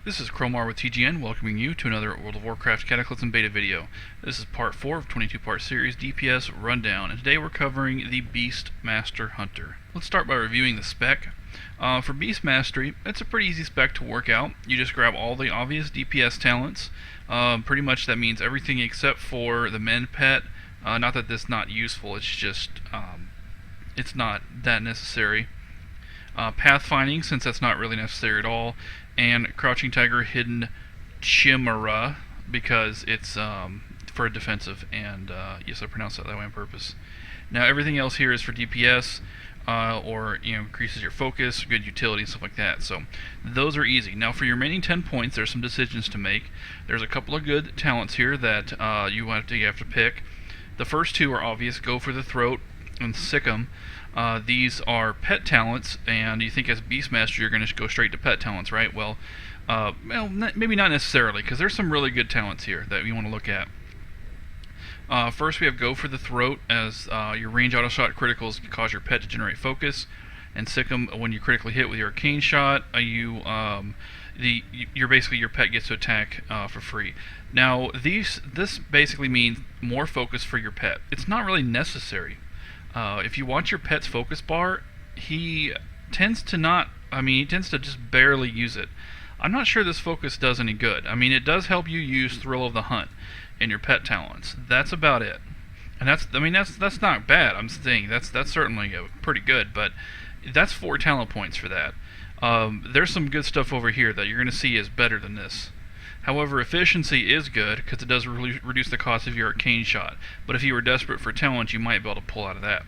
This is Cromar with TGN, welcoming you to another World of Warcraft Cataclysm beta video. This is part 4 of 22-part series DPS Rundown, and today we're covering the Beastmaster Hunter. Let's start by reviewing the spec. For Beast Mastery, it's a pretty easy spec to work out. You just grab all the obvious DPS talents. Pretty much that means everything except for the men pet. Not that that's not useful, it's just it's not that necessary. Pathfinding, since that's not really necessary at all, and Crouching Tiger, Hidden Chimera, because it's for a defensive, and yes, I pronounced that way on purpose. Now everything else here is for DPS, or increases your focus, good utility, and stuff like that. So those are easy. Now for your remaining 10 points, there's some decisions to make. There's a couple of good talents here that you have to pick. The first two are obvious: Go for the Throat and Sick'em. These are pet talents, and you think as Beastmaster you're going to go straight to pet talents, right? Well, maybe not necessarily, because there's some really good talents here that you want to look at. First we have Go for the Throat, as your range auto shot criticals cause your pet to generate focus, and Sick'em, when you critically hit with your arcane shot, your pet gets to attack for free. Now this basically means more focus for your pet. It's not really necessary. If you watch your pet's focus bar, he tends to just barely use it. I'm not sure this focus does any good. I mean, it does help you use Thrill of the Hunt in your pet talents. That's about it. And that's not bad. I'm saying that's certainly pretty good, but that's 4 talent points for that. There's some good stuff over here that you're going to see is better than this. However, efficiency is good because it does reduce the cost of your arcane shot. But if you were desperate for talent, you might be able to pull out of that.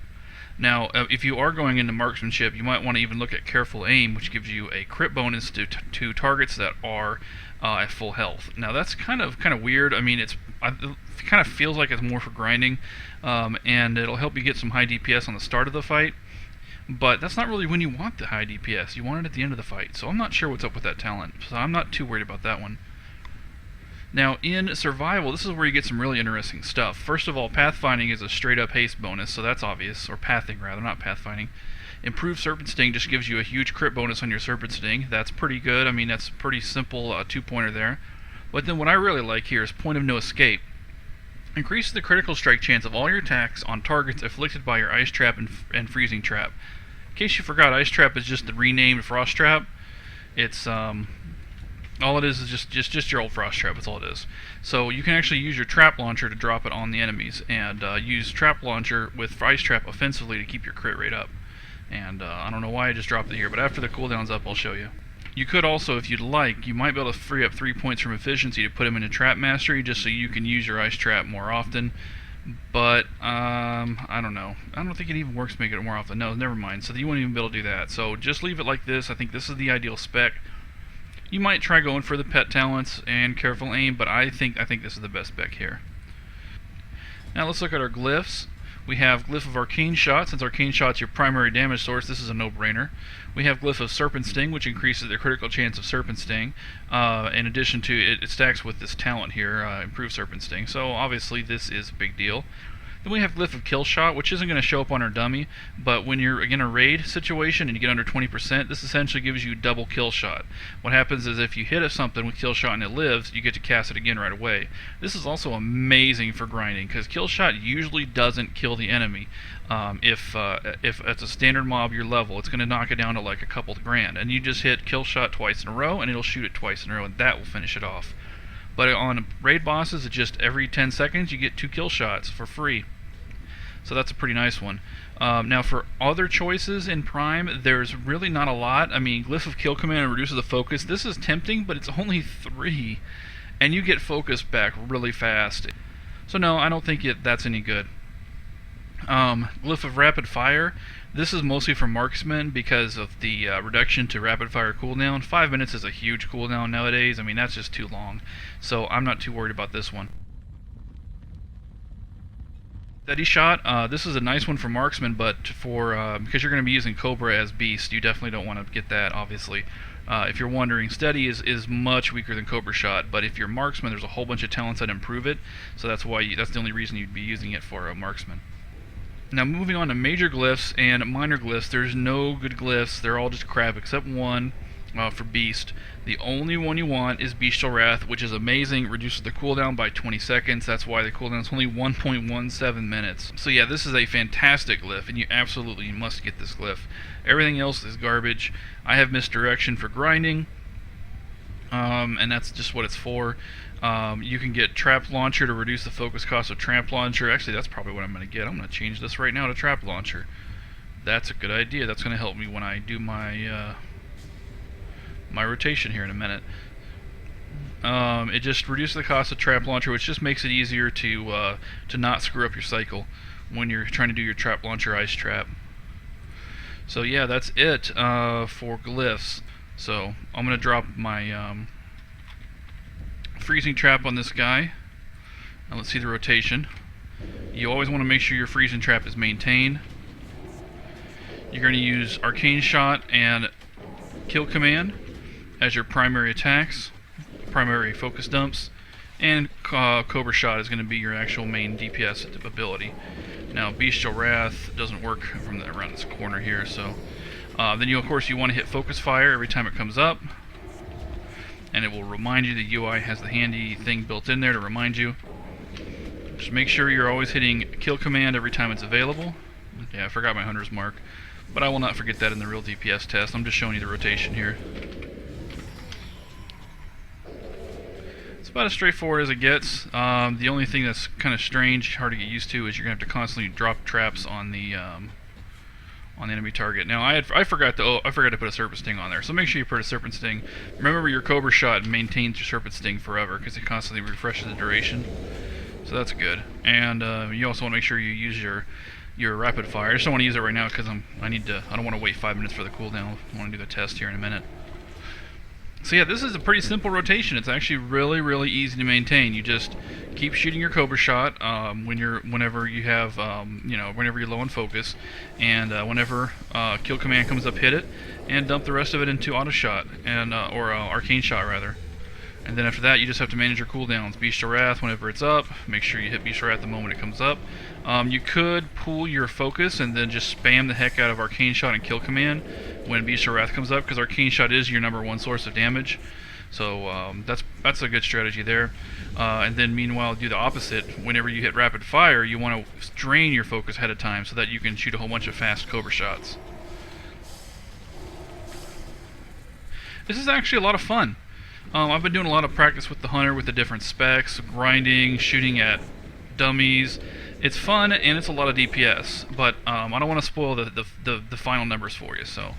Now, if you are going into marksmanship, you might want to even look at careful aim, which gives you a crit bonus to targets that are at full health. Now, that's kind of weird. I mean, it kind of feels like it's more for grinding, and it'll help you get some high DPS on the start of the fight. But that's not really when you want the high DPS. You want it at the end of the fight. So I'm not sure what's up with that talent. So I'm not too worried about that one. Now, in survival, this is where you get some really interesting stuff. First of all, pathfinding is a straight-up haste bonus, so that's obvious. Or pathing, rather, not pathfinding. Improved Serpent Sting just gives you a huge crit bonus on your Serpent Sting. That's pretty good. I mean, that's pretty simple 2-pointer there. But then what I really like here is Point of No Escape. Increases the critical strike chance of all your attacks on targets afflicted by your Ice Trap and Freezing Trap. In case you forgot, Ice Trap is just the renamed Frost Trap. It's all it is just your old Frost Trap. That's all it is. So you can actually use your Trap Launcher to drop it on the enemies, and use Trap Launcher with Ice Trap offensively to keep your crit rate up. And I don't know why I just dropped it here, but after the cooldown's up, I'll show you. You could also, if you'd like, you might be able to free up 3 points from efficiency to put them into Trap Mastery, just so you can use your Ice Trap more often. But I don't know. I don't think it even works to make it more often. No, never mind. So you won't even be able to do that. So just leave it like this. I think this is the ideal spec. You might try going for the pet talents and careful aim, but I think this is the best spec here. Now let's look at our glyphs. We have Glyph of Arcane Shot. Since Arcane Shot's your primary damage source, this is a no-brainer. We have Glyph of Serpent Sting, which increases the critical chance of Serpent Sting. In addition to it stacks with this talent here, Improved Serpent Sting. So obviously this is a big deal. Then we have Glyph of Kill Shot, which isn't going to show up on our dummy, but when you're in a raid situation and you get under 20%, this essentially gives you double Kill Shot. What happens is if you hit something with Kill Shot and it lives, you get to cast it again right away. This is also amazing for grinding, because Kill Shot usually doesn't kill the enemy. If it's a standard mob your level, it's going to knock it down to like a couple grand, and you just hit Kill Shot twice in a row, and it'll shoot it twice in a row, and that will finish it off. But on raid bosses, it's just every 10 seconds you get 2 kill shots for free. So that's a pretty nice one. Now for other choices in Prime, there's really not a lot. I mean, Glyph of Kill Command reduces the focus. This is tempting, but it's only 3. And you get focus back really fast. So no, I don't think that's any good. Glyph of Rapid Fire. This is mostly for marksmen because of the reduction to rapid fire cooldown. 5 minutes is a huge cooldown nowadays. I mean, that's just too long. So I'm not too worried about this one. Steady Shot, this is a nice one for marksman, but for because you're going to be using Cobra as Beast, you definitely don't want to get that, obviously. If you're wondering, Steady is much weaker than Cobra Shot, but if you're marksman, there's a whole bunch of talents that improve it, so that's the only reason you'd be using it for a marksman. Now moving on to major glyphs and minor glyphs, there's no good glyphs. They're all just crap except one, for Beast. The only one you want is Bestial Wrath, which is amazing. Reduces the cooldown by 20 seconds. That's why the cooldown is only 1.17 minutes. So yeah, this is a fantastic glyph, and you absolutely must get this glyph. Everything else is garbage. I have Misdirection for grinding, and that's just what it's for. You can get Trap Launcher to reduce the focus cost of Trap Launcher. Actually, that's probably what I'm going to get. I'm going to change this right now to Trap Launcher. That's a good idea. That's going to help me when I do my my rotation here in a minute. It just reduces the cost of Trap Launcher, which just makes it easier to not screw up your cycle when you're trying to do your Trap Launcher Ice Trap. So yeah, that's it for glyphs. So I'm going to drop my Freezing Trap on this guy. Now let's see the rotation. You always want to make sure your Freezing Trap is maintained. You're going to use Arcane Shot and Kill Command as your primary attacks, primary focus dumps, and Cobra Shot is going to be your actual main DPS ability. Now Bestial Wrath doesn't work from around this corner here, so then of course you want to hit Focus Fire every time it comes up, and it will remind you. The UI has the handy thing built in there to remind you. Just make sure you're always hitting Kill Command every time it's available. Yeah, I forgot my Hunter's Mark, but I will not forget that in the real DPS test. I'm just showing you the rotation here. It's about as straightforward as it gets. The only thing that's kind of strange, hard to get used to, is you're going to have to constantly drop traps on the enemy target. Now I forgot to put a Serpent Sting on there, so make sure you put a Serpent Sting. Remember, your Cobra Shot maintains your Serpent Sting forever because it constantly refreshes the duration. So that's good. And you also want to make sure you use your Rapid Fire. I just don't want to use it right now because I don't want to wait 5 minutes for the cooldown. I want to do the test here in a minute. So yeah, this is a pretty simple rotation. It's actually really, really easy to maintain. You just keep shooting your Cobra Shot whenever you're low on focus, and whenever Kill Command comes up, hit it, and dump the rest of it into Auto Shot or Arcane Shot rather. And then after that, you just have to manage your cooldowns. Bestial Wrath whenever it's up. Make sure you hit Bestial Wrath the moment it comes up. You could pool your focus and then just spam the heck out of Arcane Shot and Kill Command when Bestial Wrath comes up, because Arcane Shot is your #1 source of damage. So that's a good strategy there. And then meanwhile, do the opposite. Whenever you hit Rapid Fire, you want to drain your focus ahead of time so that you can shoot a whole bunch of fast Cobra Shots. This is actually a lot of fun. I've been doing a lot of practice with the Hunter with the different specs, grinding, shooting at dummies. It's fun and it's a lot of DPS, but I don't want to spoil the final numbers for you, so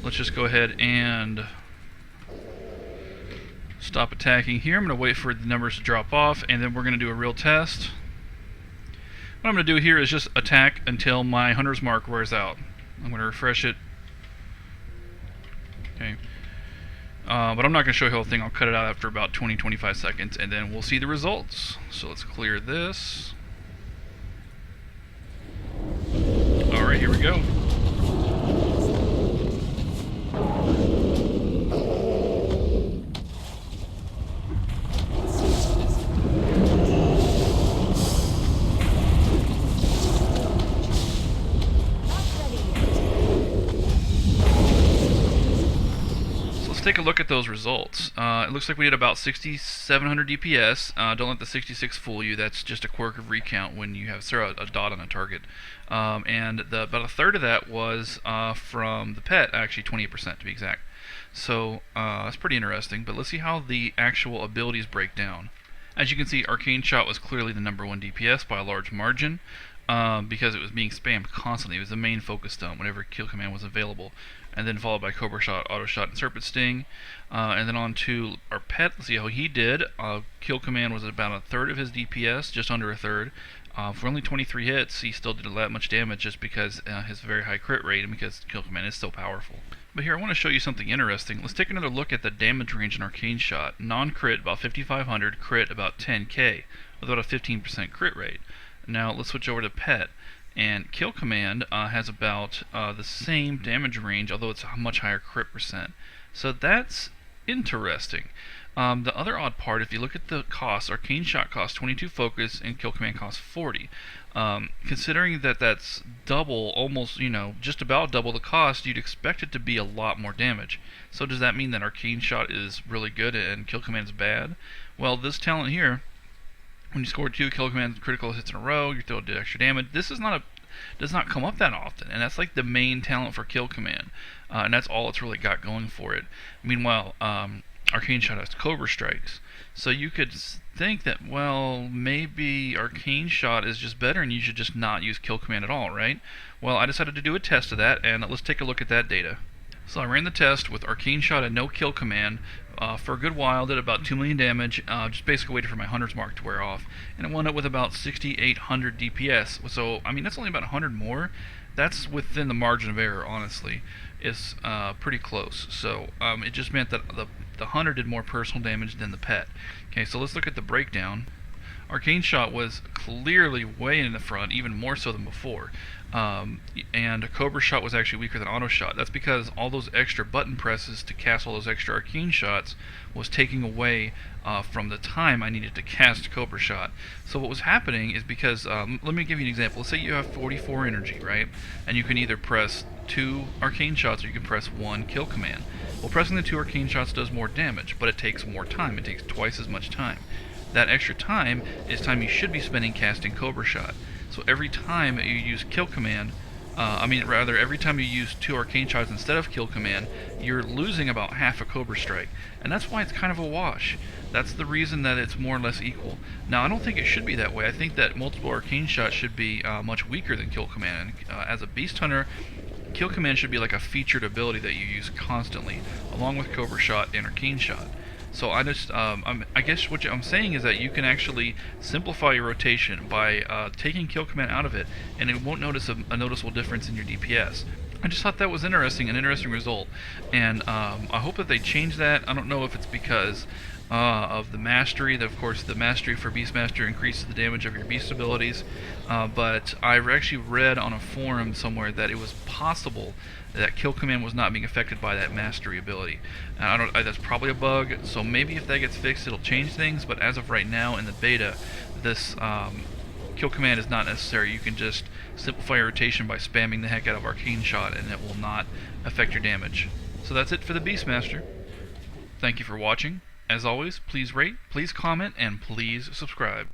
let's just go ahead and stop attacking here. I'm going to wait for the numbers to drop off, and then we're going to do a real test. What I'm going to do here is just attack until my Hunter's Mark wears out. I'm going to refresh it. Okay. But I'm not going to show you the whole thing. I'll cut it out after about 20-25 seconds, and then we'll see the results. So let's clear this. Alright, here we go. Let's take a look at those results. It looks like we did about 6,700 DPS. Don't let the 66 fool you. That's just a quirk of Recount when you have a dot on a target. And about a third of that was from the pet, actually 28% to be exact. So that's pretty interesting. But let's see how the actual abilities break down. As you can see, Arcane Shot was clearly the #1 DPS by a large margin. Because it was being spammed constantly. It was the main focus dump whenever Kill Command was available, and then followed by Cobra Shot, Auto Shot, and Serpent Sting, and then on to our pet. Let's see how he did. Kill Command was about a third of his DPS, just under a third. For only 23 hits, he still did that much damage just because his very high crit rate and because Kill Command is so powerful. But here I want to show you something interesting. Let's take another look at the damage range in Arcane Shot. Non-crit about 5,500, crit about 10k, with about a 15% crit rate. Now let's switch over to Pet, and Kill Command has about the same damage range, although it's a much higher crit percent. So that's interesting. The other odd part, if you look at the costs, Arcane Shot costs 22 focus and Kill Command costs 40. Considering that that's double, almost, just about double the cost, you'd expect it to be a lot more damage. So does that mean that Arcane Shot is really good and Kill Command is bad? Well, this talent here, when you score 2 Kill Command critical hits in a row, you still did extra damage. This is does not come up that often, and that's like the main talent for Kill Command, and that's all it's really got going for it. Meanwhile, Arcane Shot has Cobra Strikes, so you could think that, well, maybe Arcane Shot is just better and you should just not use Kill Command at all, right? Well, I decided to do a test of that, and let's take a look at that data. So I ran the test with Arcane Shot and no Kill Command for a good while, did about 2 million damage, just basically waited for my Hunter's Mark to wear off, and it wound up with about 6,800 DPS. So, I mean, that's only about 100 more. That's within the margin of error, honestly. It's pretty close. So it just meant that the Hunter did more personal damage than the pet. Okay, so let's look at the breakdown. Arcane Shot was clearly way in the front, even more so than before. And Cobra Shot was actually weaker than Auto Shot. That's because all those extra button presses to cast all those extra Arcane Shots was taking away from the time I needed to cast Cobra Shot. So what was happening is because, let me give you an example. Let's say you have 44 energy, right? And you can either press 2 Arcane Shots or you can press 1 Kill Command. Well, pressing the 2 Arcane Shots does more damage, but it takes more time. It takes twice as much time. That extra time is time you should be spending casting Cobra Shot. So every time you use Kill Command, every time you use 2 Arcane Shots instead of Kill Command, you're losing about half a Cobra Strike. And that's why it's kind of a wash. That's the reason that it's more or less equal. Now, I don't think it should be that way. I think that multiple Arcane Shots should be much weaker than Kill Command. As a Beast Hunter, Kill Command should be like a featured ability that you use constantly, along with Cobra Shot and Arcane Shot. So I guess what I'm saying is that you can actually simplify your rotation by taking Kill Command out of it, and it won't notice a noticeable difference in your DPS. I just thought that was an interesting result, and I hope that they change that. I don't know if it's because of the mastery. Of course, the mastery for Beastmaster increases the damage of your beast abilities, but I've actually read on a forum somewhere that it was possible that Kill Command was not being affected by that mastery ability. And that's probably a bug, so maybe if that gets fixed it'll change things, but as of right now in the beta, this Kill Command is not necessary. You can just simplify your rotation by spamming the heck out of Arcane Shot and it will not affect your damage. So that's it for the Beastmaster. Thank you for watching. As always, please rate, please comment, and please subscribe.